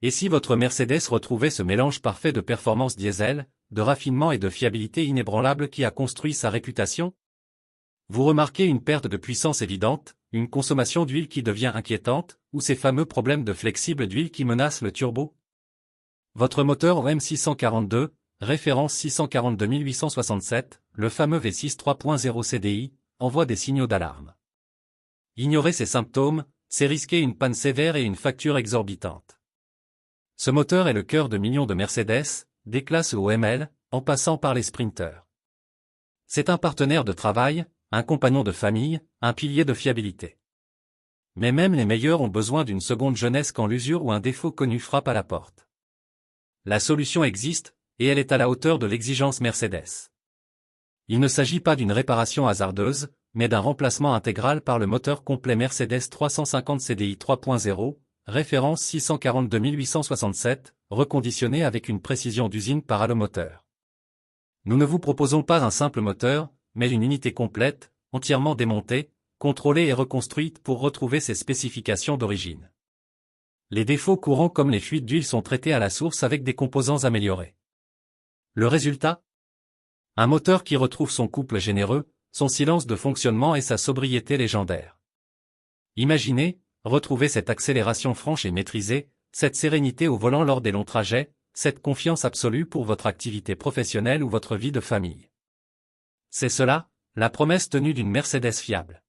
Et si votre Mercedes retrouvait ce mélange parfait de performance diesel, de raffinement et de fiabilité inébranlable qui a construit sa réputation? Vous remarquez une perte de puissance évidente, une consommation d'huile qui devient inquiétante, ou ces fameux problèmes de flexible d'huile qui menacent le turbo? Votre moteur OM642, référence 642867, le fameux V6 3.0 CDI, envoie des signaux d'alarme. Ignorer ces symptômes, c'est risquer une panne sévère et une facture exorbitante. Ce moteur est le cœur de millions de Mercedes, des classes OML, en passant par les sprinters. C'est un partenaire de travail, un compagnon de famille, un pilier de fiabilité. Mais même les meilleurs ont besoin d'une seconde jeunesse quand l'usure ou un défaut connu frappe à la porte. La solution existe, et elle est à la hauteur de l'exigence Mercedes. Il ne s'agit pas d'une réparation hasardeuse, mais d'un remplacement intégral par le moteur complet Mercedes 350 CDI 3.0, référence 642867, reconditionné avec une précision d'usine par Allomoteur. Nous ne vous proposons pas un simple moteur, mais une unité complète, entièrement démontée, contrôlée et reconstruite pour retrouver ses spécifications d'origine. Les défauts courants comme les fuites d'huile sont traités à la source avec des composants améliorés. Le résultat? Un moteur qui retrouve son couple généreux, son silence de fonctionnement et sa sobriété légendaire. Imaginez, retrouver cette accélération franche et maîtrisée, cette sérénité au volant lors des longs trajets, cette confiance absolue pour votre activité professionnelle ou votre vie de famille. C'est cela, la promesse tenue d'une Mercedes fiable.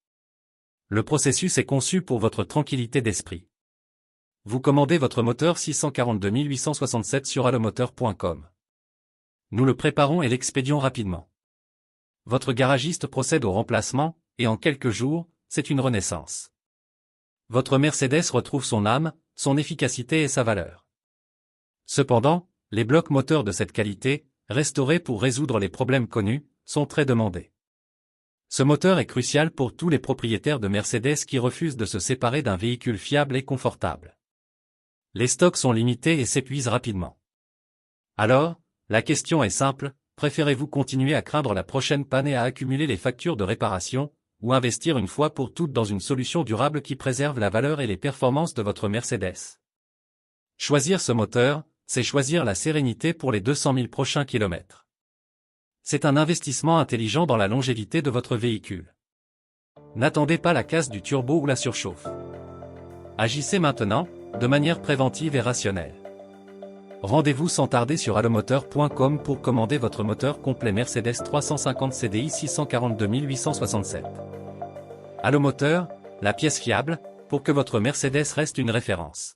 Le processus est conçu pour votre tranquillité d'esprit. Vous commandez votre moteur 642867 sur allomoteur.com. Nous le préparons et l'expédions rapidement. Votre garagiste procède au remplacement, et en quelques jours, c'est une renaissance. Votre Mercedes retrouve son âme, son efficacité et sa valeur. Cependant, les blocs moteurs de cette qualité, restaurés pour résoudre les problèmes connus, sont très demandés. Ce moteur est crucial pour tous les propriétaires de Mercedes qui refusent de se séparer d'un véhicule fiable et confortable. Les stocks sont limités et s'épuisent rapidement. Alors, la question est simple, préférez-vous continuer à craindre la prochaine panne et à accumuler les factures de réparation, ou investir une fois pour toutes dans une solution durable qui préserve la valeur et les performances de votre Mercedes? Choisir ce moteur, c'est choisir la sérénité pour les 200 000 prochains kilomètres. C'est un investissement intelligent dans la longévité de votre véhicule. N'attendez pas la casse du turbo ou la surchauffe. Agissez maintenant, de manière préventive et rationnelle. Rendez-vous sans tarder sur allomoteur.com pour commander votre moteur complet Mercedes 350 CDI 642867. Allomoteur, la pièce fiable, pour que votre Mercedes reste une référence.